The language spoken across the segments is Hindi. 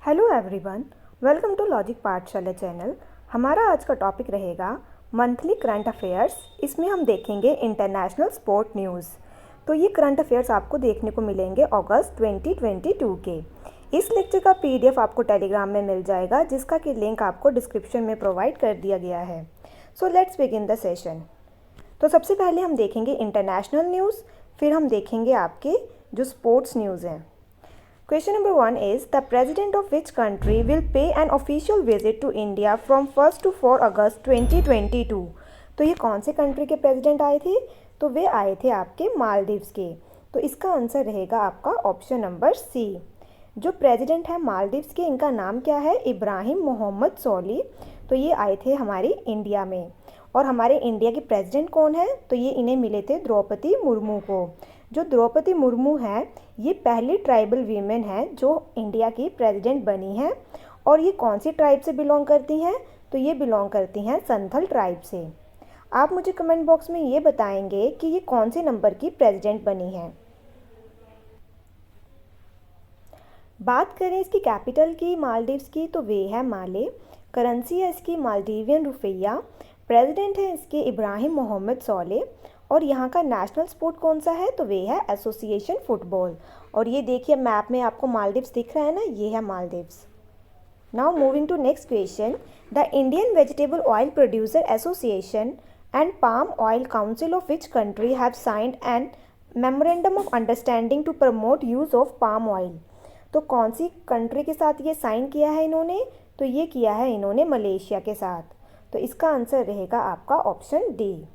Hello everyone, welcome to logic Pathshala channel. हमारा आज का टॉपिक रहेगा मंथली करंट अफेयर्स। इसमें हम देखेंगे इंटरनेशनल स्पोर्ट न्यूज़। तो ये करंट अफेयर्स आपको देखने को मिलेंगे अगस्त 2022 के। इस लेक्चर का पीडीएफ आपको टेलीग्राम में मिल जाएगा, जिसका कि लिंक आपको डिस्क्रिप्शन में प्रोवाइड कर दिया गया है। So let's begin the session. तो सबसे पहले हम देखेंगे इंटरनेशनल न्यूज़, फिर हम देखेंगे आपके जो स्पोर्ट्स न्यूज़ हैं। Question number 1 is the president of which country will pay an official visit to India from 1st to 4 August 2022? तो ये कौन से कंट्री के प्रेसिडेंट आए थे? तो वे आए थे आपके मालदीव्स के। तो इसका आंसर रहेगा आपका ऑप्शन नंबर सी। जो प्रेसिडेंट है मालदीव्स के, इनका नाम क्या है? इब्राहिम मोहम्मद सोली। तो ये आए थे हमारी इंडिया में। और हमारे इंडिया के प्रेसिडेंट कौन है? तो ये इन्हें मिले थे द्रौपदी मुर्मू को। जो द्रौपदी मुर्मू है, ये पहली ट्राइबल वीमेन है जो इंडिया की प्रेसिडेंट बनी है। और ये कौन सी ट्राइब से बिलोंग करती हैं? तो ये बिलोंग करती हैं संथल ट्राइब से। आप मुझे कमेंट बॉक्स में ये बताएंगे कि ये कौन से नंबर की प्रेसिडेंट बनी है। बात करें इसकी कैपिटल की मालदीव्स की, तो वे है माले। करेंसी है इसकी मालदीवियन रुपया। प्रेसिडेंट है इसके इब्राहिम मोहम्मद सोले। और यहाँ का नेशनल स्पोर्ट कौन सा है? तो वे है एसोसिएशन फुटबॉल। और ये देखिए मैप में आपको मालदीव्स दिख रहा है ना, ये है Maldives. Now moving to next question. The Indian vegetable oil producer association and palm oil council of which country have signed an memorandum of understanding to promote use of palm oil? तो कौन सी कंट्री के साथ ये साइन किया है इन्होंने? तो ये किया है इन्होंने मलेशिया के साथ। तो इसका आंसर रहेगा आपका option D.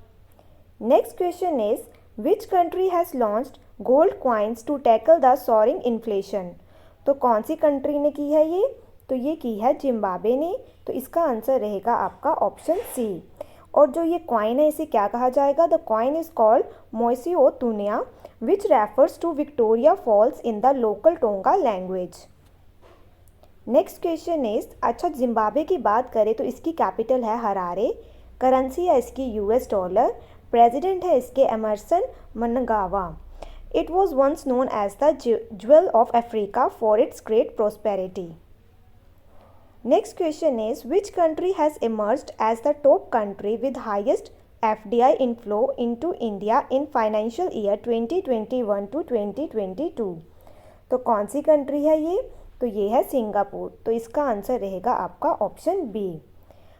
Next question is which country has launched gold coins to tackle the soaring inflation? तो कौन सी कंट्री ने की है ये? तो ये की है जिम्बाब्वे ने। तो इसका आंसर रहेगा आपका ऑप्शन सी। और जो ये कॉइन है, इसे क्या कहा जाएगा? The coin is called Mosi oa Tunya which refers to Victoria Falls in the local Tonga language. Next question is, अच्छा जिम्बाब्वे की बात करें तो इसकी कैपिटल है हरारे। करेंसी है इसकी यूएस डॉलर। प्रेसिडेंट है इसके Emmerson Mnangagwa. It was once known as the jewel of Africa for its great prosperity. Next question is which country has emerged as the top country with highest FDI inflow into India in financial year 2021 to 2022? तो कौन सी कंट्री है ये? तो ये है सिंगापुर। तो इसका आंसर रहेगा आपका ऑप्शन बी।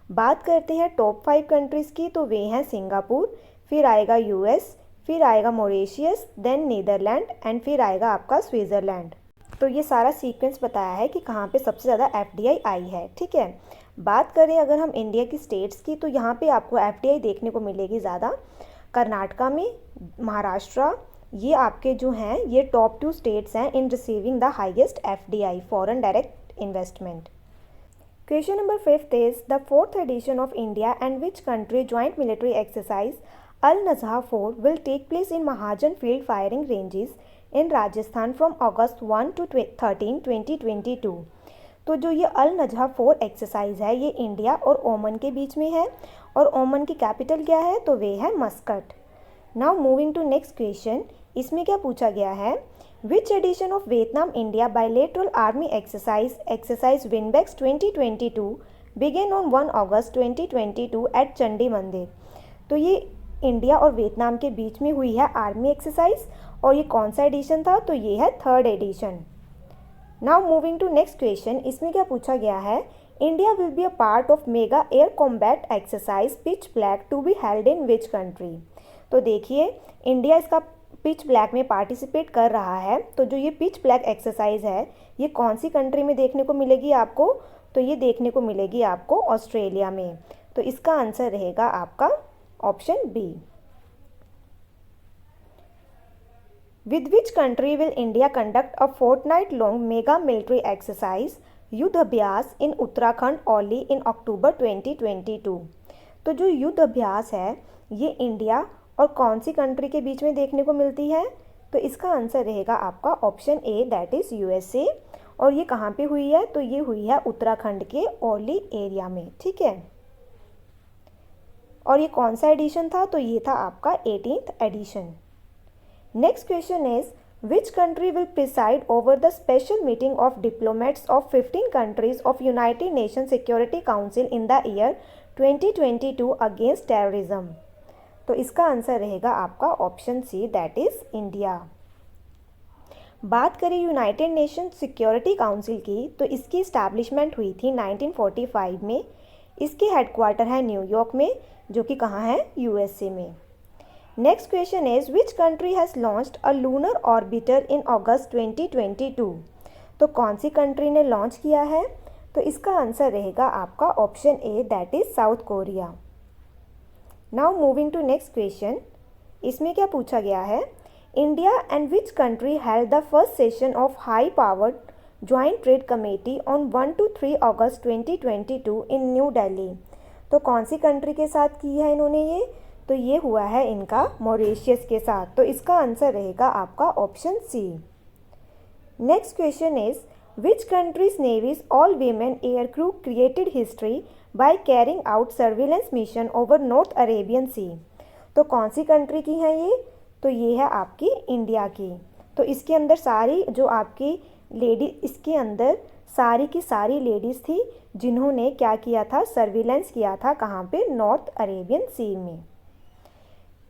बात करते हैं टॉप 5 कंट्रीज़ की, तो वे हैं सिंगापुर, फिर आएगा यूएस, फिर आएगा मॉरिशियस, देन नीदरलैंड एंड फिर आएगा आपका स्विट्ज़रलैंड। तो ये सारा सीक्वेंस बताया है कि कहाँ पे सबसे ज़्यादा FDI आई है। ठीक है, बात करें अगर हम इंडिया की स्टेट्स की, तो यहाँ पे आपको FDI देखने को मिलेगी ज़्यादा कर्नाटका में, महाराष्ट्र। ये आपके जो हैं ये टॉप 2 स्टेट्स हैं in receiving the highest FDI foreign direct investment. Question number 5 is the 4th edition of India and which country joint military exercise Al-Nazha 4 will take place in Mahajan Field Firing Ranges in Rajasthan from August 1 to 13, 2022? तो जो ये अल-नजहा 4 एक्सरसाइज है, ये इंडिया और ओमन के बीच में है। और ओमन की कैपिटल क्या है? तो वे है Muscat. Now moving to next question. इसमें क्या पूछा गया है? Which edition of Vietnam India bilateral army exercise Winbex 2022 began on 1 August 2022 at Chandi मंदिर? तो ये इंडिया और वियतनाम के बीच में हुई है आर्मी एक्सरसाइज। और ये कौन सा एडिशन था? तो ये है 3rd edition. Now moving to next question. इसमें क्या पूछा गया है? India will be a part of mega air combat exercise pitch black to be held in which country? तो देखिए इंडिया इसका पिच ब्लैक में पार्टिसिपेट कर रहा है। तो जो ये पिच ब्लैक एक्सरसाइज है, ये कौन सी कंट्री में देखने को मिलेगी आपको? तो ये देखने को मिलेगी आपको ऑस्ट्रेलिया में। तो इसका आंसर रहेगा आपका option B. With which country will India conduct a fortnight long mega military exercise Yudh Abhyas इन उत्तराखंड ओली इन अक्टूबर 2022? तो जो युद्ध अभ्यास है, ये इंडिया और कौन सी कंट्री के बीच में देखने को मिलती है? तो इसका आंसर रहेगा आपका option A, that is USA। और ये कहाँ पे हुई है? तो ये हुई है उत्तराखंड के ओली एरिया में। ठीक है, और ये कौन सा एडिशन था? तो ये था आपका 18th edition. Next question is Which country will preside over the special meeting of diplomats of 15 countries of United Nations Security Council in the year 2022 against terrorism? तो इसका आंसर रहेगा आपका option C, that is India. बात करें यूनाइटेड नेशन सिक्योरिटी काउंसिल की, तो इसकी इस्टेब्लिशमेंट हुई थी 1945 में। इसके हेडक्वार्टर है न्यूयॉर्क में, जो कि कहाँ है, यूएसए में। Next question is which country has launched a lunar orbiter in August 2022? तो कौन सी कंट्री ने लॉन्च किया है? तो इसका आंसर रहेगा आपका option A, that is South Korea. Now moving to next question. इसमें क्या पूछा गया है, India and which country held the first session of high powered joint trade committee on 1 to 3 August 2022 in New Delhi? तो कौन सी कंट्री के साथ की है इन्होंने ये? तो ये हुआ है इनका मॉरिशस के साथ। तो इसका आंसर रहेगा आपका option C. Next question is which country's navy's all women air crew created history by carrying out surveillance mission over North Arabian Sea? तो कौन सी कंट्री की है ये? तो ये है आपकी इंडिया की। तो इसके अंदर सारी जो आपकी लेडी, इसके अंदर सारी की सारी लेडीज़ थी जिन्होंने क्या किया था, सर्विलेंस किया था, कहाँ पे, नॉर्थ अरेबियन सी में।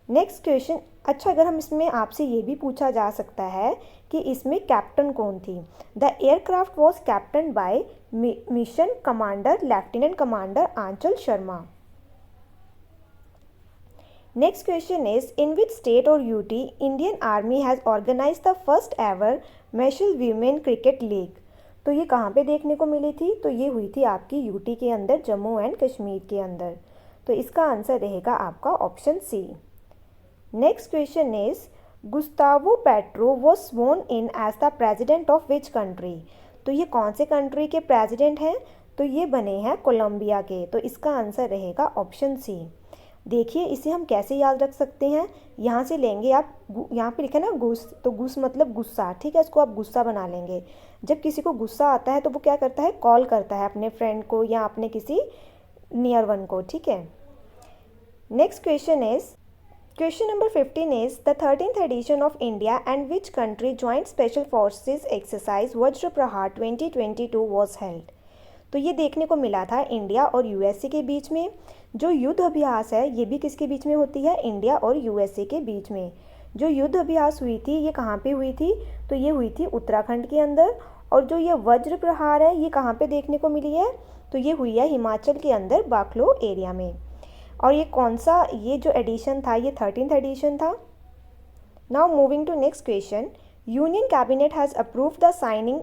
नेक्स्ट क्वेश्चन, अच्छा अगर हम इसमें आपसे ये भी पूछा जा सकता है कि इसमें कैप्टन कौन थी? The aircraft was captain by mission commander lieutenant commander Anchal Sharma. Next question is in which state और UT Indian army has organise the first ever mashal women cricket league? तो ये कहाँ पे देखने को मिली थी? तो ये हुई थी आपकी यूटी के अंदर, जम्मू एंड कश्मीर के अंदर। तो इसका आंसर रहेगा आपका option C. Next question is Gustavo Petro was sworn in as the president of which country? तो ये कौन से कंट्री के प्रेजिडेंट हैं? तो ये बने हैं कोलंबिया के। तो इसका आंसर रहेगा ऑप्शन सी। देखिए इसे हम कैसे याद रख सकते हैं, यहाँ से लेंगे आप, यहाँ पे लिखा है ना गुस, तो गुस मतलब गुस्सा, ठीक है, इसको आप गुस्सा बना लेंगे। जब किसी को गुस्सा आता है तो वो क्या करता है, कॉल करता है अपने फ्रेंड को या अपने किसी नियर वन को, ठीक है। Next question is question number 15 is the 13th edition of India and which country joint special forces exercise वज्र प्रहार 2022 was held? तो ये देखने को मिला था इंडिया और यूएसए के बीच में। जो युद्ध अभ्यास है ये भी किसके बीच में होती है, इंडिया और यूएसए के बीच में। जो युद्ध अभ्यास हुई थी ये कहाँ पे हुई थी? तो ये हुई थी उत्तराखंड के अंदर। और जो ये वज्र प्रहार है ये कहाँ पे देखने को मिली है? तो ये हुई है हिमाचल के अंदर बाकलो एरिया में। और ये कौन सा, ये जो एडिशन था ये 13th एडिशन था। Now moving to next question, union cabinet has approve the signing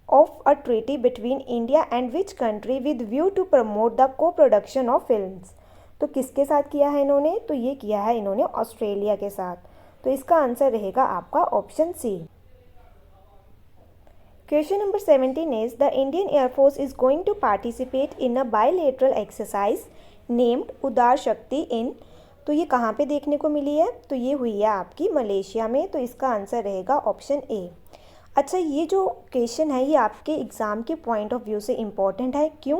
of a treaty between India and which country with view to promote the co production of films? तो किसके साथ किया है इन्होंने? तो ये किया है इन्होंने ऑस्ट्रेलिया के साथ। तो इसका आंसर रहेगा आपका option C. Question number 17 is the Indian air force is going to participate in a bilateral exercise named Udara Shakti इन? तो ये कहाँ पे देखने को मिली है? तो ये हुई है आपकी मलेशिया में। तो इसका आंसर रहेगा ऑप्शन ए। अच्छा ये जो क्वेश्चन है ये आपके एग्ज़ाम के पॉइंट ऑफ व्यू से इम्पॉर्टेंट है। क्यों?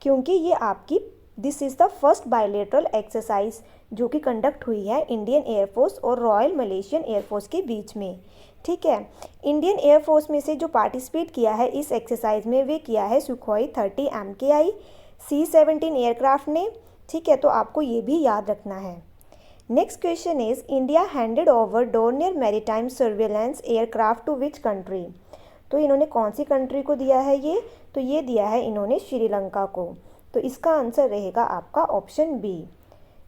क्योंकि ये आपकी this is the first bilateral exercise जो कि कंडक्ट हुई है इंडियन एयरफोर्स और रॉयल मलेशियन एयरफोर्स के बीच में, ठीक है। इंडियन एयरफोर्स में से जो पार्टिसिपेट किया है इस एक्सरसाइज में वे किया है सुखोई 30 MKI C-17 एयरक्राफ्ट ने, ठीक है। तो आपको ये भी याद रखना है। Next question is India handed over Dornier maritime surveillance aircraft to which country? तो इन्होंने कौन सी कंट्री को दिया है ये? तो ये दिया है इन्होंने श्रीलंका को। तो इसका आंसर रहेगा आपका option B.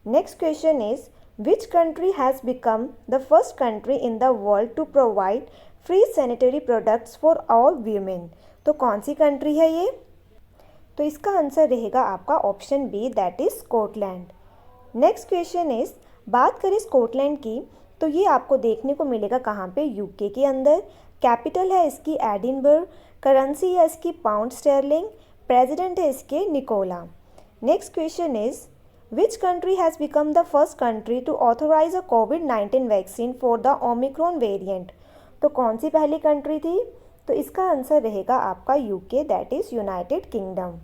Next question is which country has become the first country in the world to provide free sanitary products for all women? तो कौन सी कंट्री है ये? तो इसका आंसर रहेगा आपका option B, that is Scotland. Next question is बात करें स्कॉटलैंड की तो ये आपको देखने को मिलेगा कहाँ पे? यूके के अंदर। कैपिटल है इसकी एडिनबर्ग, करेंसी है इसकी पाउंड स्टर्लिंग, प्रेसिडेंट है इसके Nicola. Next question is which country has become the first country to authorise a कोविड-19 vaccine for the Omicron variant? तो कौन सी पहली कंट्री थी? तो इसका आंसर रहेगा आपका UK, that is United Kingdom.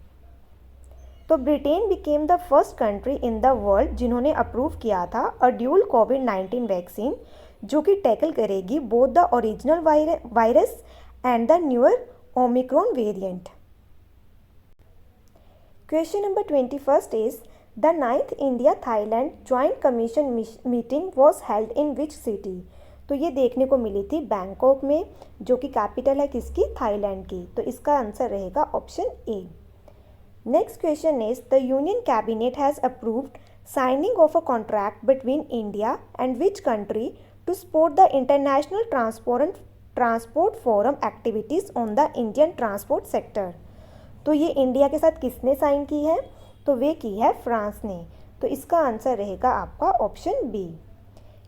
तो Britain became the first country in the world जिन्होंने अप्रूव किया था अ ड्यूल कोविड-19 वैक्सीन जो कि टैकल करेगी both the original virus and the newer Omicron variant. Question number 21 is the 9th India Thailand joint commission meeting was held in which city. तो ये देखने को मिली थी बैंकॉक में, जो कि कैपिटल है किसकी, थाईलैंड की। तो इसका आंसर रहेगा option A. Next question is the union cabinet has approved signing of a contract between India and which country to support the international transport forum activities on the Indian transport sector। तो ये इंडिया के साथ किसने साइन की है, तो वे की है फ्रांस ने। तो इसका आंसर रहेगा आपका option B.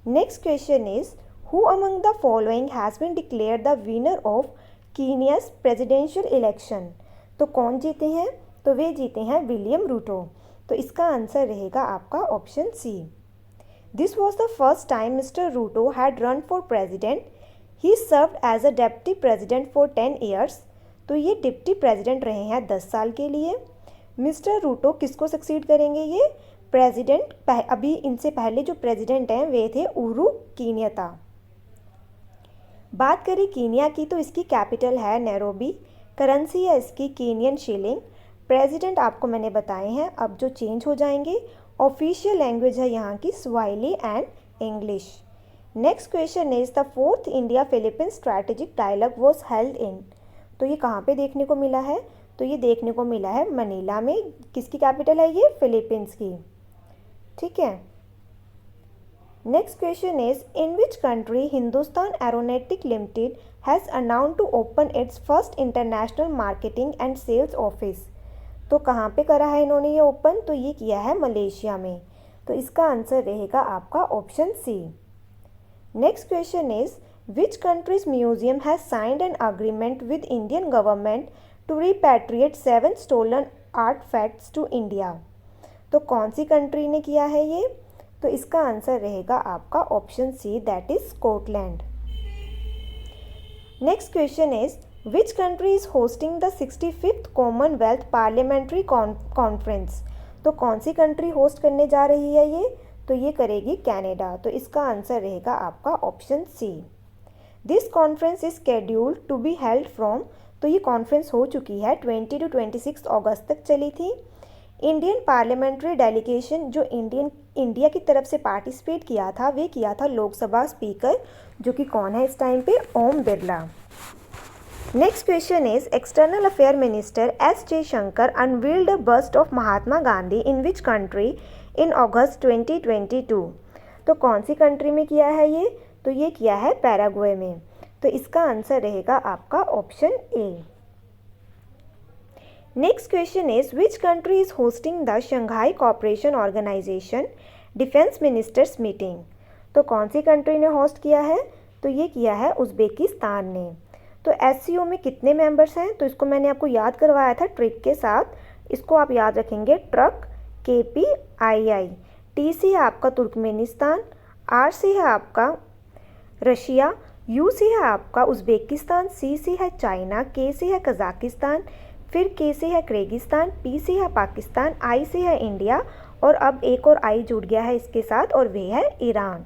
Next question is who among the following has been declared the winner of Kenya's presidential election. तो कौन जीते हैं, तो वे जीते हैं विलियम रूटो। तो इसका आंसर रहेगा आपका option C. This was the first time mister Ruto had run for president. He served as a deputy president for 10 years. तो ये डिप्टी प्रेजिडेंट रहे हैं 10 साल के लिए। मिस्टर रूटो किसको सक्सीड करेंगे, ये प्रेजिडेंट, अभी इनसे पहले जो प्रेजिडेंट हैं वे थे उहुरु केन्यात्ता। बात करें कीनिया की, तो इसकी कैपिटल है नैरोबी। करेंसी है इसकी केनियन शिलिंग। प्रेसिडेंट आपको मैंने बताए हैं, अब जो चेंज हो जाएंगे। ऑफिशियल लैंग्वेज है यहाँ की Swahili and English. Next question is the 4th India Philippines strategic dialogue was held in. तो ये कहाँ पे देखने को मिला है, तो ये देखने को मिला है मनीला में। किसकी कैपिटल है ये, फिलीपींस की। ठीक है। Next question is in which country Hindustan aeronautic limited has announced to open its first international marketing and sales office. तो कहाँ पे करा है इन्होंने ये ओपन, तो ये किया है मलेशिया में। तो इसका आंसर रहेगा आपका option C. Next question is which country's museum has signed an agreement with Indian government to repatriate 7 stolen artefacts to India. तो कौन सी कंट्री ने किया है ये, तो इसका आंसर रहेगा आपका option C, that is Scotland. Next question is Which country is hosting the 65th Commonwealth Parliamentary Conference। तो कौन सी कंट्री होस्ट करने जा रही है ये, तो ये करेगी कनाडा। तो इसका आंसर रहेगा आपका option C. This conference is scheduled to be held from. तो ये कॉन्फ्रेंस हो चुकी है 20 to 26 अगस्त तक चली थी। इंडियन पार्लियामेंट्री डेलीगेशन जो इंडिया की तरफ से पार्टिसिपेट किया था, वे किया था लोकसभा स्पीकर, जो कि कौन है इस टाइम पे, Om Birla. Next question is external affair minister S Jaishankar unveiled a bust of Mahatma Gandhi in which country in August 2022। तो कौन सी कंट्री में किया है ये, तो ये किया है पैराग्वे में। तो इसका आंसर रहेगा आपका option A. Next question is which country is hosting the Shanghai cooperation organisation defence ministers meeting. तो कौन सी कंट्री ने होस्ट किया है, तो ये किया है उज्बेकिस्तान ने। तो एससीओ में कितने मेंबर्स हैं, तो इसको मैंने आपको याद करवाया था ट्रिक के साथ। इसको आप याद रखेंगे, ट्रक, KPII, T से है आपका तुर्कमेनिस्तान, R से है आपका रशिया, U से है आपका उज्बेकिस्तान, C से है चाइना, K से है कजाकिस्तान, फिर K से है किर्गिस्तान, P से है पाकिस्तान, I से है इंडिया, और अब एक और I जुड़ गया है इसके साथ, और वे है ईरान।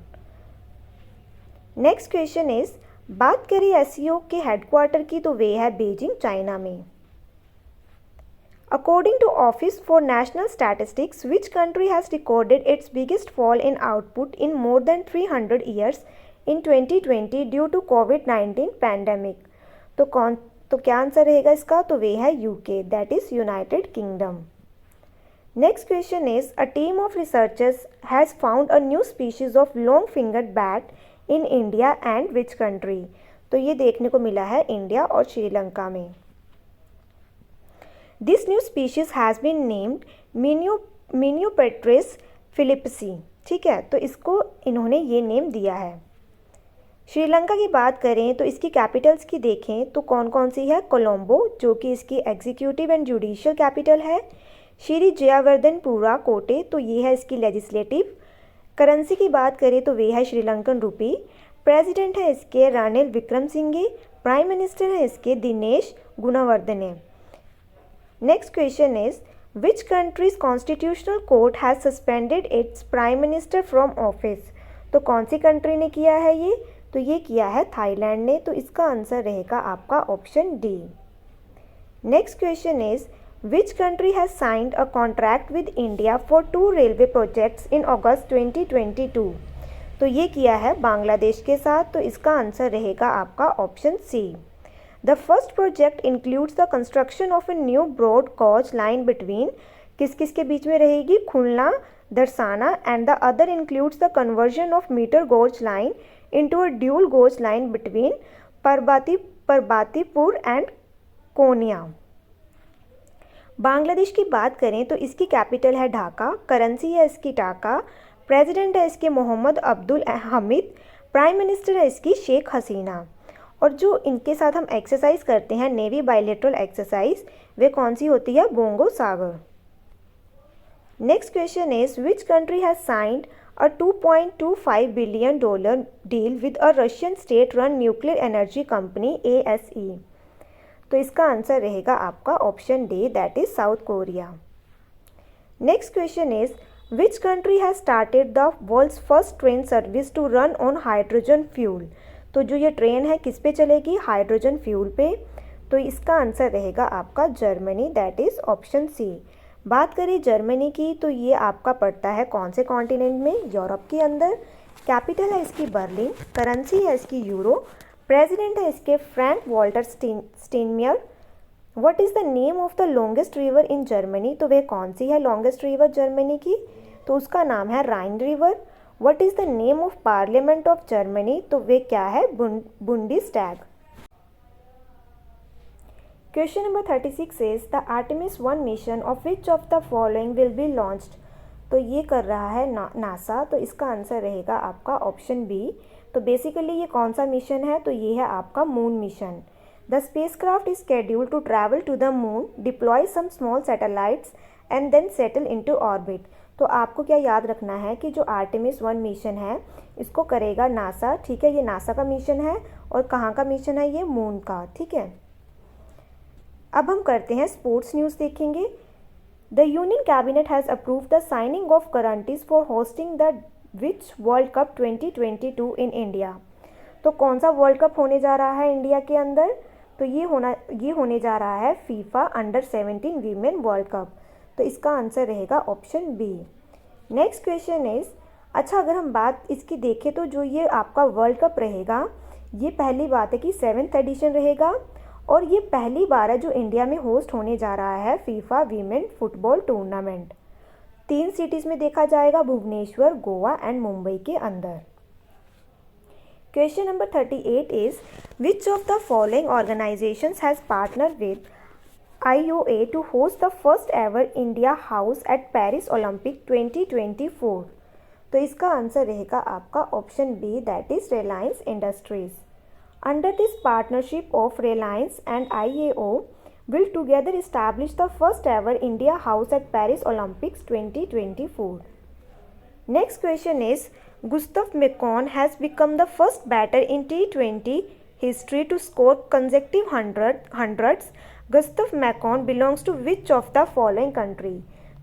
नेक्स्ट क्वेश्चन इज बात करें एससीओ के हेडक्वार्टर की, तो वे है बीजिंग, चाइना में। According to office for national statistics which country has recorded its biggest fall in output in more than 300 years in 2020 due to कोविड-19 पैंडेमिक। तो क्या आंसर रहेगा इसका, तो वे है UK, that is United Kingdom. Next question is a team of researchers has found a new species of long fingered bat in India and which country. तो ये देखने को मिला है इंडिया और श्रीलंका में। This new species has been named Miniopterus phillipsi. ठीक है, तो इसको इन्होंने ये नेम दिया है। श्रीलंका की बात करें तो इसकी कैपिटल्स की देखें तो कौन कौन सी है, कोलंबो जो कि इसकी एग्जीक्यूटिव एंड जुडिशियल कैपिटल है, श्री जयावर्धनपुरा कोटे तो ये है इसकी लेजिस्लेटिव। करेंसी की बात करें तो वे है श्रीलंकन रुपी। प्रेसिडेंट है इसके रानिल विक्रमसिंघे। प्राइम मिनिस्टर है इसके Dinesh Gunawardena. Next question is which countries constitutional court has suspended its prime minister from office. तो कौन सी कंट्री ने किया है ये? तो ये किया है थाईलैंड ने। तो इसका आंसर रहेगा आपका option D. Next question is which country has signed a contract with India for 2 railway projects in August 2022? तो ये किया है बांग्लादेश के साथ। तो इसका आंसर रहेगा आपका option C. The first project includes the construction of a new broad gauge line between, किस किस के बीच में रहेगी? Khulna, Darsana, and the other includes the conversion of metre gauge line into a dual gauge line between Parbatipur and Kaunia. Bangladesh की बात करें तो इसकी कैपिटल है ढाका, करेंसी है इसकी टाका, प्रेसिडेंट है इसके मोहम्मद अब्दुल हमीद, प्राइम मिनिस्टर है इसकी शेख हसीना। और जो इनके साथ हम एक्सरसाइज करते हैं नेवी बायलैटरल एक्सरसाइज, वे कौन सी होती है? Bongo Sagar. Next question is which country has signed a $2.25 billion deal with a Russian state run nuclear energy company ASE? तो इसका आंसर रहेगा आपका option D, that is South Korea. Next question is which country has started the world's first train service to run on hydrogen fuel? तो जो ये ट्रेन है किस पे चलेगी? हाइड्रोजन फ्यूल पे। तो इसका आंसर रहेगा आपका Germany, that is option C. बात करें जर्मनी की तो ये आपका पड़ता है कौन से कॉन्टिनेंट में? यूरोप के अंदर। कैपिटल है इसकी बर्लिन, करेंसी है इसकी यूरो, प्रेसिडेंट है इसके Frank Walter Steinmeier. What is the name of the longest river in Germany? तो वह कौन सी है लॉन्गेस्ट रिवर जर्मनी की? तो उसका नाम है Rhine river. What is the name of parliament of Germany? तो वे क्या है? Bundestag. Question number 36 is the Artemis 1 mission of which of the following will be launched? तो ये कर रहा है नासा। तो इसका आंसर रहेगा आपका ऑप्शन बी। तो बेसिकली ये कौन सा मिशन है? तो ये है आपका moon mission. The spacecraft is scheduled to travel to the moon, deploy some small satellites and then settle into orbit. तो आपको क्या याद रखना है कि जो आर्टेमिस 1 मिशन है इसको करेगा नासा, ठीक है? ये नासा का मिशन है। और कहाँ का मिशन है? ये मून का, ठीक है। अब हम करते हैं स्पोर्ट्स न्यूज़ देखेंगे। The union cabinet has approve the signing of guarantees for hosting the which world cup 2022 in India? तो कौन सा वर्ल्ड कप होने जा रहा है इंडिया के अंदर? तो ये होने जा रहा है फीफा अंडर-17 वीमेन वर्ल्ड कप। तो इसका आंसर रहेगा option B. Next question is, अच्छा अगर हम बात इसकी देखें तो जो ये आपका वर्ल्ड कप रहेगा, ये पहली बात है कि 7th एडिशन रहेगा और ये पहली बार है जो इंडिया में होस्ट होने जा रहा है FIFA women football tournament. 3 cities में देखा जाएगा, भुवनेश्वर, गोवा एंड मुंबई के अंदर। Question number 38 is which of the following organisations has partner with IOA to host the first ever India House at Paris Olympic 2024? तो इसका आंसर रहेगा आपका option B, that is Reliance Industries. Under this partnership of Reliance and IAO will together establish the first ever India House at Paris Olympics 2024. Next question is, Gustav McCann has become the first batter in T20 history to score consecutive hundreds. Gustav McCann belongs to which of the following country?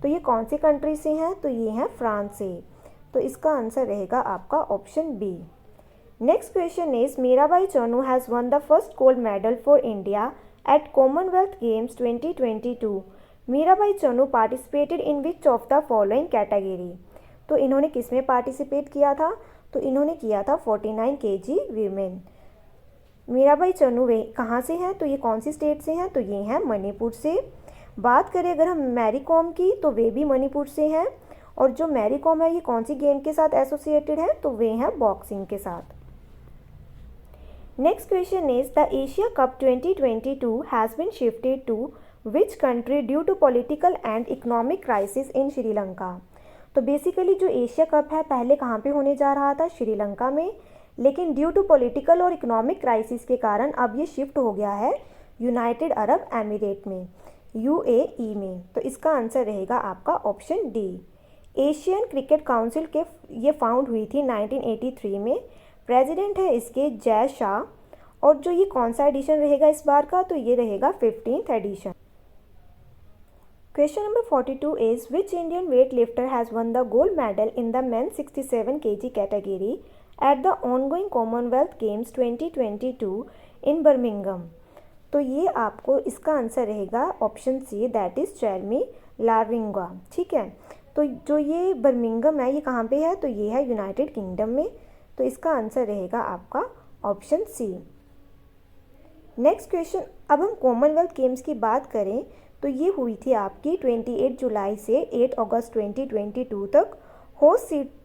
तो ये कौन सी कंट्री से हैं? तो ये हैं फ्रांस से। तो इसका आंसर रहेगा आपका option B. Next question is, Mirabai Chanu has won the first gold medal for India at Commonwealth Games 2022. Mirabai Chanu participated in which of the following category? तो इन्होंने किस में पार्टिसिपेट किया था? तो इन्होंने किया था 49 kg वीमेन। मीराबाई चनू वे कहाँ से हैं? तो ये कौन सी स्टेट से हैं? तो ये हैं मणिपुर से। बात करें अगर हम मैरी कॉम की तो वे भी मणिपुर से हैं। और जो मैरी कॉम है ये कौन सी गेम के साथ एसोसिएटेड है? तो वे हैं बॉक्सिंग के साथ। Next question is, the Asia Cup 2022 has been shifted to which country due to political and economic crisis in Sri Lanka? तो बेसिकली जो एशिया कप है पहले कहाँ पे होने जा रहा था? श्रीलंका में, लेकिन ड्यू टू पॉलिटिकल और इकोनॉमिक क्राइसिस के कारण अब ये शिफ्ट हो गया है यूनाइटेड अरब एमिरेट में, UAE में। तो इसका आंसर रहेगा आपका option D. Asian cricket council के ये फाउंड हुई थी 1983 में। प्रेसिडेंट है इसके जय शाह। और जो ये कौन सा एडिशन रहेगा इस बार का? तो ये रहेगा 15th addition. Question number 42 is which Indian weightlifter has won the gold medal in the men's 67 kg category at the ongoing Commonwealth Games 2022 in Birmingham? तो ये आपको इसका आंसर रहेगा option C, that is Jeremy Lalrinnunga. ठीक है, तो जो ये बर्मिंघम है ये कहाँ पे है, तो ये है यूनाइटेड किंगडम में। तो इसका आंसर रहेगा आपका ऑप्शन सी। नेक्स्ट क्वेश्चन, अब हम कॉमनवेल्थ गेम्स की बात करें तो ये हुई थी आपकी 28 जुलाई से 8 अगस्त 2022 तक।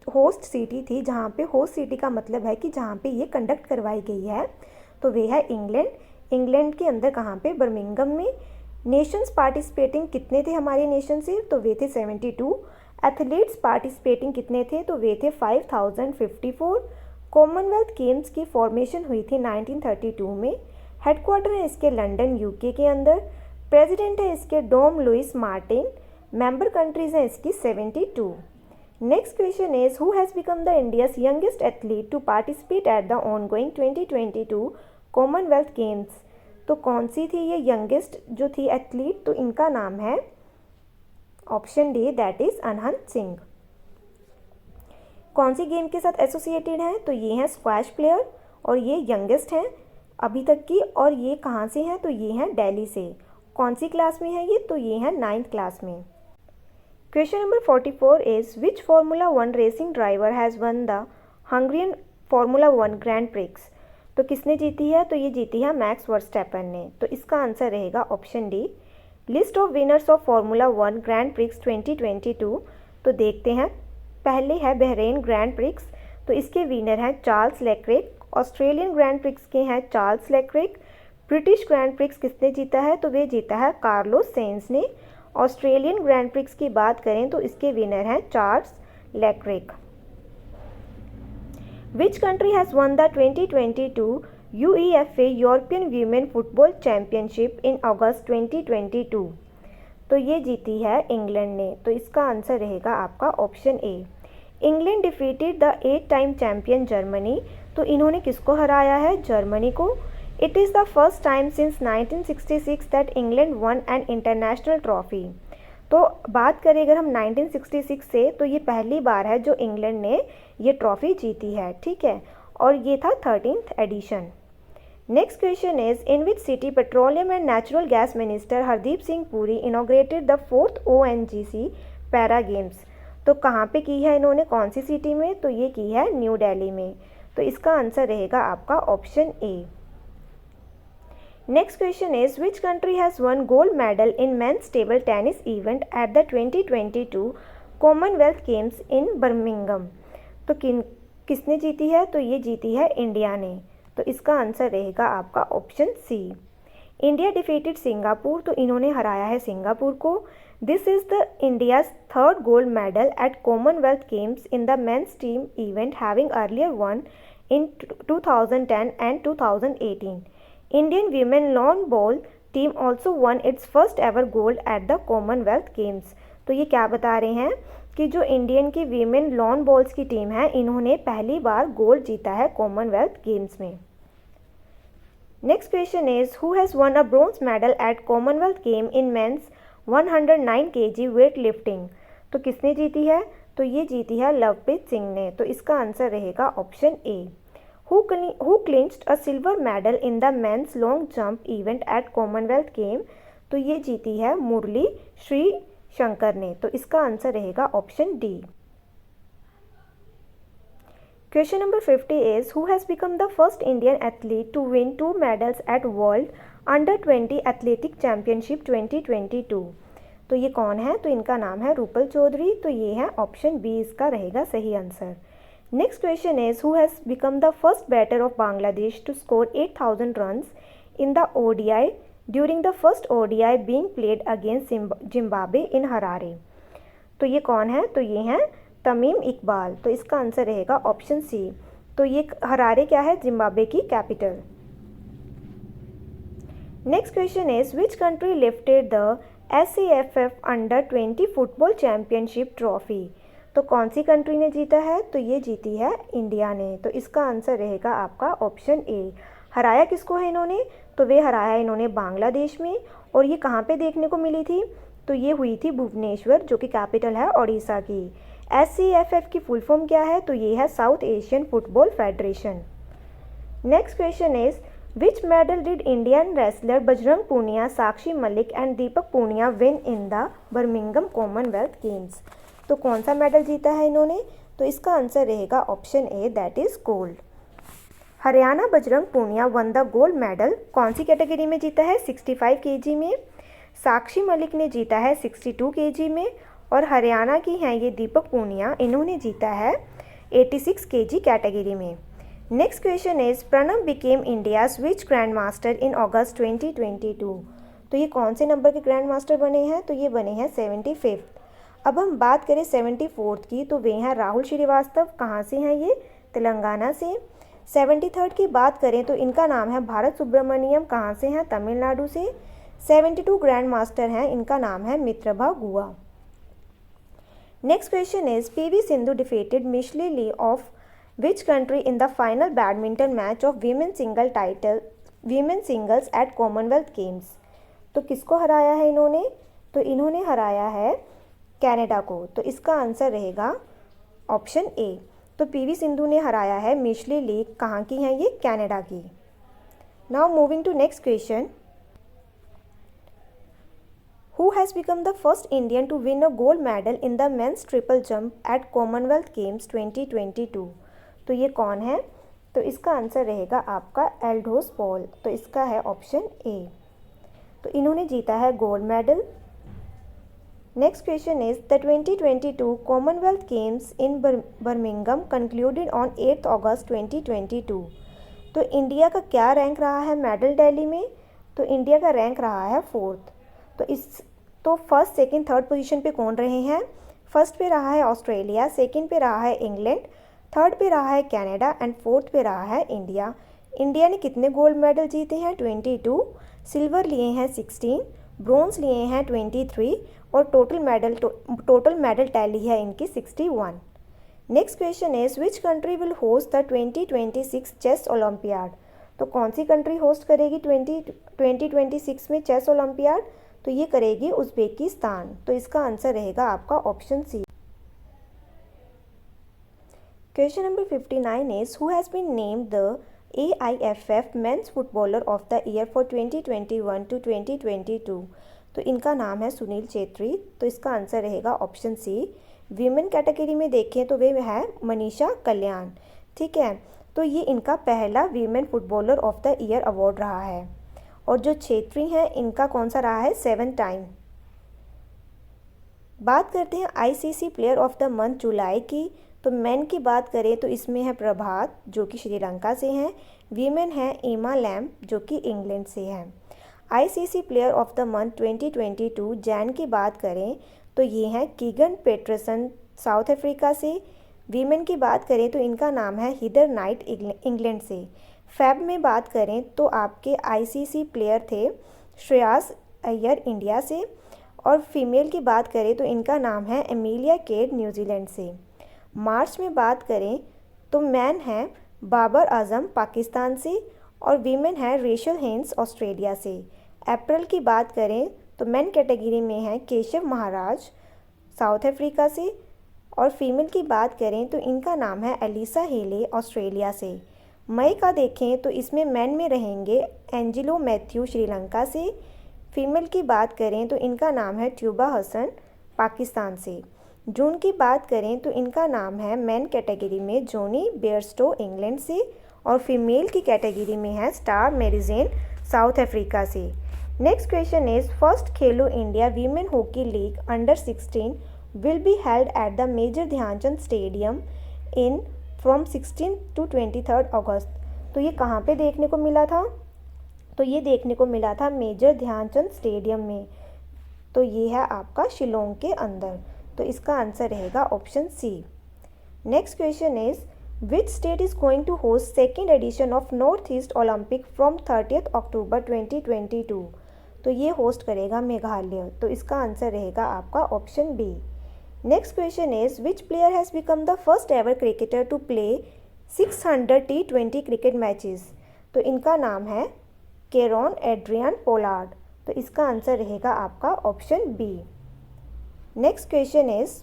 होस्ट सिटी थी, जहाँ पे होस्ट सिटी का मतलब है कि जहाँ पे ये कंडक्ट करवाई गई है, तो वे है इंग्लैंड। इंग्लैंड के अंदर कहाँ पे, बर्मिंघम में। नेशंस पार्टिसिपेटिंग कितने थे हमारे नेशन से, तो वे थे 72। एथलीट्स पार्टिसिपेटिंग कितने थे, तो वे थे 5054। कॉमनवेल्थ गेम्स की फॉर्मेशन हुई थी 1932 में। हेडक्वार्टर है इसके लंदन यूके के अंदर। प्रेसिडेंट है इसके Dom Luis Martin. Member countries हैं इसकी 72। Next question is who has become the India's youngest athlete to participate at the ongoing 2022 Commonwealth games. तो कौन सी थी ये यंगेस्ट जो थी एथलीट, तो इनका नाम है option D, that is Anahat Singh. कौन सी गेम के साथ एसोसिएटेड है, तो ये हैं स्क्वैश प्लेयर और ये यंगेस्ट हैं अभी तक की। और ये कहाँ से हैं, तो ये हैं दिल्ली से। कौन सी क्लास में है ये, तो ये है 9th क्लास में। Question number 44 is which formula 1 racing driver has won the Hungarian formula 1 grand prix. तो किसने जीती है, तो ये जीती है मैक्स वर्स्टैपन ने। तो इसका आंसर रहेगा option D. List of winners of formula 1 grand prix 2022। तो देखते हैं, पहले है बहरेन ग्रैंड प्रिक्स, तो इसके विनर हैं Charles Leclerc. Australian grand prix के हैं Charles Leclerc. British grand prix किसने जीता है, तो वे जीता है कार्लोस सेंस ने। ऑस्ट्रेलियन ग्रैंड प्रिक्स की बात करें तो इसके विनर हैं Charles Leclerc. Which country has won the 2022 UEFA European women football championship in August 2022। तो ये जीती है इंग्लैंड ने। तो इसका आंसर रहेगा आपका option A. England defeated the 8 time champion Germany. तो इन्होंने किसको हराया है, जर्मनी को। It is the first time since 1966 that England one an international trophy. तो बात करें अगर हम 1966 से, तो ये पहली बार है जो इंग्लैंड ने ये ट्रॉफी जीती है। ठीक है, और ये था 13th edition. Next question is in which city petroleum and natural gas minister Hardeep Singh Puri inaugurated the 4th ONGC para games. तो कहाँ पे की है इन्होंने, कौन सी सिटी में, तो ये की है न्यू दिल्ली में। तो इसका आंसर रहेगा आपका option A. Next question is which country has won gold medal in men's table tennis event at the 2022 Commonwealth Games in Birmingham. तो किसने जीती है, तो ये जीती है इंडिया ने। तो इसका आंसर रहेगा आपका option C. India defeated Singapore. तो इन्होंने हराया है सिंगापुर को। This is the India's 3rd gold medal at Commonwealth Games in the men's team event having earlier won in 2010 and 2018. Indian women lawn ball team also won its first ever gold at the Commonwealth Games. तो ये क्या बता रहे हैं कि जो इंडियन की वीमेन लॉन बॉल्स की टीम है, इन्होंने पहली बार गोल्ड जीता है कॉमनवेल्थ गेम्स में। Next question is who has won a bronze medal at Commonwealth game in men's 109 kg weightlifting. तो किसने जीती है, तो ये जीती है लवप्रीत सिंह ने। तो इसका आंसर रहेगा option A. Who clinched a silver medal in the men's long jump event at Commonwealth Game। तो ये जीती है मुरली श्री शंकर ने। तो इसका आंसर रहेगा option D. Question number 50 is who has become the first Indian athlete to win 2 medals at world under 20 athletic championship 2022। तो ये कौन है, तो इनका नाम है रूपल चौधरी। तो ये है ऑप्शन बी, इसका रहेगा सही answer. Next question is who has become the first batter of Bangladesh to score 8000 runs in the ODI during the फर्स्ट ODI being played against Zimbabwe in Harare. तो ये कौन है, तो ये हैं तमीम इकबाल। तो इसका आंसर रहेगा ऑप्शन सी। तो ये हरारे क्या है, जिम्बाब्वे की capital. Next question is which country lifted the SAFF under 20 football championship trophy. तो कौन सी कंट्री ने जीता है, तो ये जीती है इंडिया ने। तो इसका आंसर रहेगा आपका ऑप्शन ए। हराया किसको है इन्होंने, तो वे हराया इन्होंने बांग्लादेश में। और ये कहाँ पे देखने को मिली थी, तो ये हुई थी भुवनेश्वर, जो कि कैपिटल है ओडिशा की। SCFF की फुल फॉर्म क्या है? तो ये है South Asian Football Federation. Next question is which medal did Indian wrestler Bajrang Punia, Sakshi Malik and Deepak Punia win in the Birmingham Commonwealth games? तो कौन सा मेडल जीता है इन्होंने? तो इसका आंसर रहेगा option A, that is gold. Haryana Bajrang Punia won the gold medal कौन सी कैटेगरी में जीता है? 65 kg में। साक्षी मलिक ने जीता है 62 kg में। और हरियाणा की हैं ये दीपक पूनिया, इन्होंने जीता है 86 kg कैटेगरी में। Next question is Pranav became India's which grand master in August 2022? तो ये कौन से नंबर के ग्रैंड मास्टर बने हैं? तो ये बने हैं 75। अब हम बात करें 74th की, तो वे हैं राहुल श्रीवास्तव। कहाँ से हैं ये? तेलंगाना से। 73rd की बात करें तो इनका नाम है भारत सुब्रमण्यम। कहाँ से हैं? तमिलनाडु से। 72 ग्रैंड मास्टर हैं, इनका नाम है Mitrabha Guha. Next question is PV Sindhu defeated Michelle Li of which country in the final badminton match of women singles at Commonwealth games? तो किसको हराया है इन्होंने? तो इन्होंने हराया है कनाडा को। तो इसका आंसर रहेगा ऑप्शन ए। तो पीवी सिंधु ने हराया है मिशेली ली। कहाँ की हैं ये? कनाडा की। Now moving to next question, Who has become the first Indian to win a gold medal in the men's triple jump at Commonwealth Games 2022? तो ये कौन है? तो इसका आंसर रहेगा आपका एल्डोस पॉल। तो इसका है ऑप्शन ए। तो इन्होंने जीता है gold medal. Next question is the 2022 Commonwealth Games in Birmingham concluded on 8 अगस्त 2022। तो इंडिया का क्या रैंक रहा है मेडल टैली में? तो इंडिया का रैंक रहा है 4th। तो फर्स्ट सेकंड थर्ड पोजीशन पे कौन रहे हैं? फर्स्ट पे रहा है ऑस्ट्रेलिया, सेकंड पे रहा है इंग्लैंड, थर्ड पे रहा है कनाडा एंड फोर्थ पे रहा है इंडिया। इंडिया ने कितने गोल्ड मेडल जीते हैं? 22। सिल्वर लिए हैं 16, ब्रोंज लिए हैं 23 और टोटल मेडल टैली है इनकी 61। Next question is which country will host the 2026 chess Olympiad? तो कौन सी कंट्री होस्ट करेगी 2026 में चेस ओलंपियाड? तो ये करेगी उज्बेकिस्तान। तो इसका आंसर रहेगा आपका option C. Question number 59 is who has been named the AIFF men's footballer of the year for 2021 to 2022? तो इनका नाम है सुनील छेत्री। तो इसका आंसर रहेगा ऑप्शन सी। वीमेन कैटेगरी में देखें तो वे है मनीषा कल्याण। ठीक है, तो ये इनका पहला women footballer of the year award रहा है। और जो छेत्री हैं इनका कौन सा रहा है? 7 टाइम। बात करते हैं ICC player of the month जुलाई की। तो मेन की बात करें तो इसमें है प्रभात, जो कि श्रीलंका से हैं। वीमेन है एमा लैम, जो कि इंग्लैंड से हैं। ICC player of the month 2022 Jain की बात करें तो ये हैं कीगन पेटरसन, साउथ अफ्रीका से। वीमेन की बात करें तो इनका नाम है हिदर नाइट, इंग्लैंड से। फेब में बात करें तो आपके ICC प्लेयर थे श्रेयास अय्यर, इंडिया से। और फीमेल की बात करें तो इनका नाम है एमिलिया केड, न्यूजीलैंड से। मार्च में बात करें तो मैन है बाबर आजम, पाकिस्तान से। और वीमेन है रेशल हेंस, ऑस्ट्रेलिया से। अप्रैल की बात करें तो मैन कैटेगरी में है केशव महाराज, साउथ अफ्रीका से। और फीमेल की बात करें तो इनका नाम है एलिसा हेले, ऑस्ट्रेलिया से। मई का देखें तो इसमें मैन में रहेंगे एंजिलो मैथ्यू, श्रीलंका से। फीमेल की बात करें तो इनका नाम है ट्यूबा हसन, पाकिस्तान से। जून की बात करें तो इनका नाम है मैन कैटेगरी में जोनी बेयरस्टो, इंग्लैंड से। और फीमेल की कैटेगरी में है स्टार मेरिजेन, साउथ अफ्रीका से। Next question is first Khelo India women hockey league under 16 will be held at the Major Dhyan Chand stadium in from 16 to 23 August. तो ये कहाँ पे देखने को मिला था? तो ये देखने को मिला था मेजर ध्यानचंद स्टेडियम में। तो ये है आपका शिलोंग के अंदर। तो इसका आंसर रहेगा option C. Next question is which state is going to host second edition of North East Olympic from 30 October 2022? तो ये होस्ट करेगा मेघालय। तो इसका आंसर रहेगा आपका option B. Next question is which player has become the first ever cricketer to play 600 T20 cricket matches? तो इनका नाम है केरॉन एड्रियन पोलार्ड। तो इसका आंसर रहेगा आपका option B. Next question is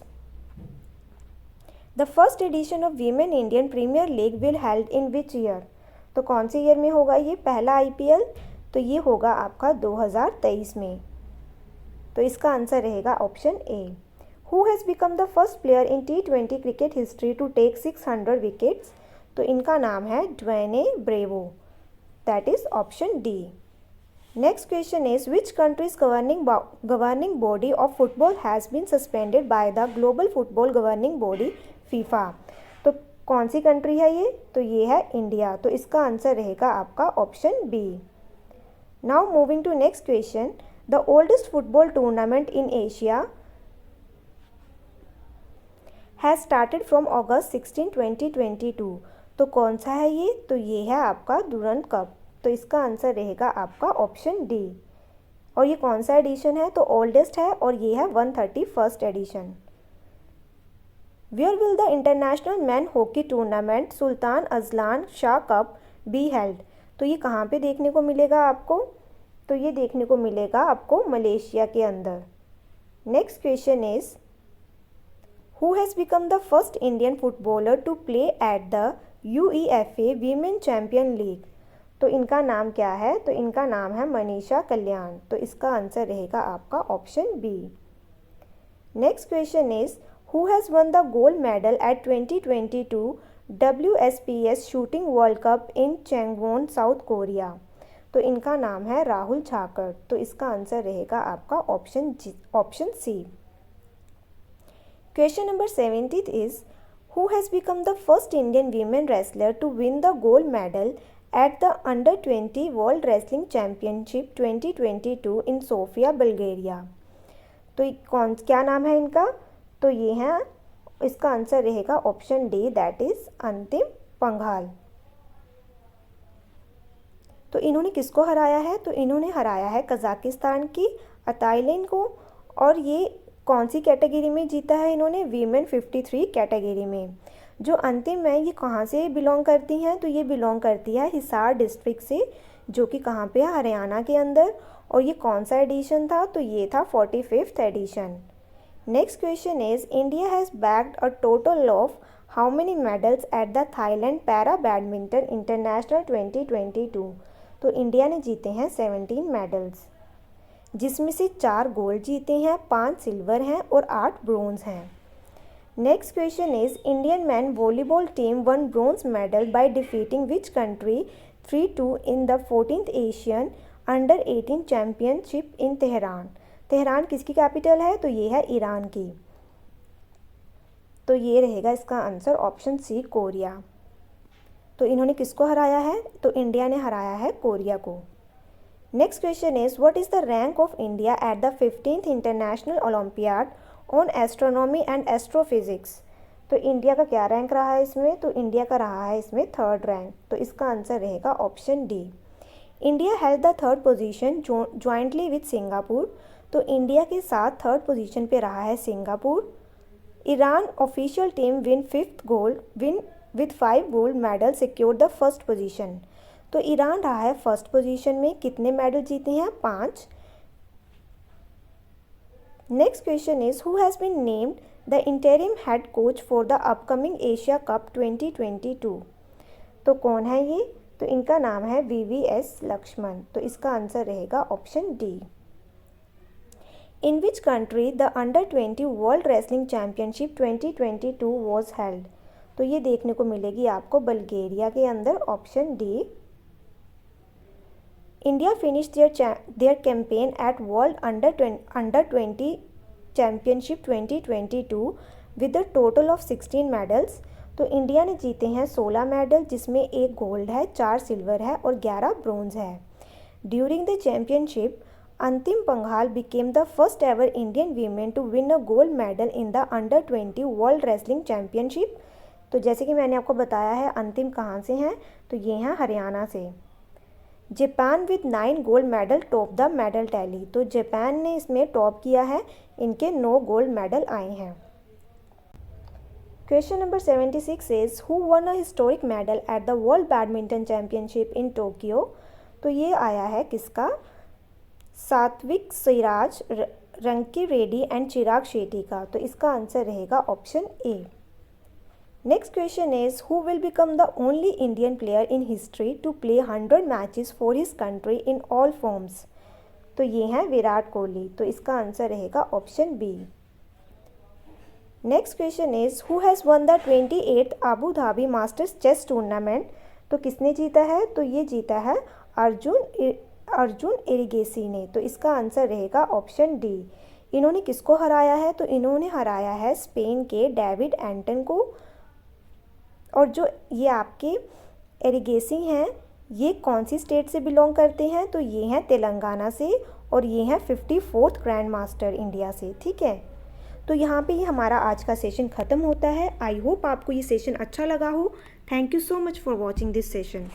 the first edition of women Indian Premier League will held in which year. तो कौन से ईयर में होगा ये पहला आईपीएल? तो ये होगा आपका 2023 में। तो इसका आंसर रहेगा option A. Who has become the first player in T20 cricket history to take 600 wickets. तो इनका नाम है Dwayne Bravo, that is option D. Next question is which country's governing body of football has been suspended by the global football governing body FIFA. तो कौन सी कंट्री है ये? तो ये है इंडिया। तो इसका आंसर रहेगा आपका option B. Now moving to next question, the oldest football tournament in Asia has started from August 16, 2022। तो कौन सा है ये? तो ये है आपका दुरंत कप। तो इसका आंसर रहेगा आपका ऑप्शन डी। और ये कौन सा एडिशन है? तो ओल्डेस्ट है और ये है 131st edition. Where will the international man hockey tournament Sultan Azlan Shah cup be held. तो ये कहाँ पे देखने को मिलेगा आपको? तो ये देखने को मिलेगा आपको मलेशिया के अंदर। Next question is who has become the first Indian footballer to play at the UEFA women champion league. तो इनका नाम क्या है? तो इनका नाम है मनीषा कल्याण। तो इसका आंसर रहेगा आपका option B. Next question is who has won the gold medal at 2022 WSPS shooting world cup in Changwon South Korea. तो इनका नाम है राहुल झाकर। तो इसका आंसर रहेगा आपका option C. Question number 70 is who has become the first Indian women wrestler to win the gold medal at the under 20 world wrestling championship 2022 in Sofia Bulgaria. तो क्या नाम है इनका? तो ये है, इसका आंसर रहेगा ऑप्शन डी, दैट इज अंतिम पंघाल। तो इन्होंने किसको हराया है? तो इन्होंने हराया है कजाकिस्तान की अताइलिन को। और ये कौन सी कैटेगरी में जीता है इन्होंने? वीमेन 53 कैटेगरी में। जो अंतिम है ये कहाँ से बिलोंग करती हैं? तो ये बिलोंग करती है हिसार डिस्ट्रिक्ट से, जो कि कहाँ पे है? हरियाणा के अंदर। और ये कौन सा एडिशन था? तो ये था 45th edition. Next question is India has bagged a total of how many medals at the Thailand para badminton international 2022। तो इंडिया ने जीते हैं 17 मेडल्स, जिसमें से 4 गोल्ड जीते हैं, 5 सिल्वर हैं और 8 ब्रोंज हैं। Next question is Indian man volleyball team one bronze medal by defeating which country 3-2 in the 14th Asian under 18 championship in Tehran. Tehran किसकी कैपिटल है? तो ये है ईरान की। तो ये रहेगा इसका आंसर ऑप्शन सी, कोरिया। तो इन्होंने किसको हराया है? तो इंडिया ने हराया है कोरिया को। Next question is what is the rank of India at the 15th international olympiad on astronomy and astrophysics. तो इंडिया का क्या रैंक रहा है इसमें? तो इंडिया का रहा है इसमें 3rd रैंक। तो इसका आंसर रहेगा option D. India has the 3rd position jointly with Singapore. तो इंडिया के साथ 3rd पोजीशन पे रहा है Singapore. Iran official team win with 5 gold medal secure the 1st position. तो ईरान रहा है 1st पोजीशन में। कितने मेडल जीते हैं? 5। Next question is who has been named the interim head coach for the upcoming Asia Cup 2022। तो कौन है ये? तो इनका नाम है VVS लक्ष्मण। तो इसका आंसर रहेगा option D. In which country the under 20 world wrestling championship 2022 was held. तो ये देखने को मिलेगी आपको बल्गेरिया के अंदर, option D. India finish their campaign at world under 20 championship 2022 with the total of 16 medals. तो इंडिया ने जीते हैं 16 मेडल, जिसमें 1 गोल्ड है, 4 सिल्वर है और 11 ब्रोंज है। During the championship Antim Panghal became the first ever Indian women to win a gold medal in the under 20 world wrestling championship. तो जैसे कि मैंने आपको बताया है अंतिम कहाँ से हैं? तो ये हैं हरियाणा से। Japan with 9 gold medal top the medal tally. तो जापान ने इसमें टॉप किया है, इनके 9 गोल्ड मेडल आए हैं। Question number 76 is who won a historic medal at the world badminton championship in Tokyo. तो ये आया है किसका? सात्विक सिराज, रंकी रेड्डी एंड चिराग शेट्टी का। तो इसका आंसर रहेगा option A. Next question is who will become the only Indian player in history to play 100 matches for his country in all forms. तो ये हैं विराट कोहली। तो इसका आंसर रहेगा option B. Next question is who has won the 28th Abu Dhabi masters chess tournament. तो किसने जीता है? तो ये जीता है अर्जुन एरिगेसी ने। तो इसका आंसर रहेगा ऑप्शन डी। इन्होंने किसको हराया है? तो इन्होंने हराया है स्पेन के डेविड एंटन को। और जो ये आपके एरिगेसी हैं, ये कौन सी स्टेट से बिलोंग करते हैं? तो ये हैं तेलंगाना से, और ये हैं 54th ग्रैंड मास्टर इंडिया से। ठीक है, तो यहाँ पे ये हमारा आज का सेशन ख़त्म होता है। आई होप आपको ये सेशन अच्छा लगा हो। Thank you so much for watching this session.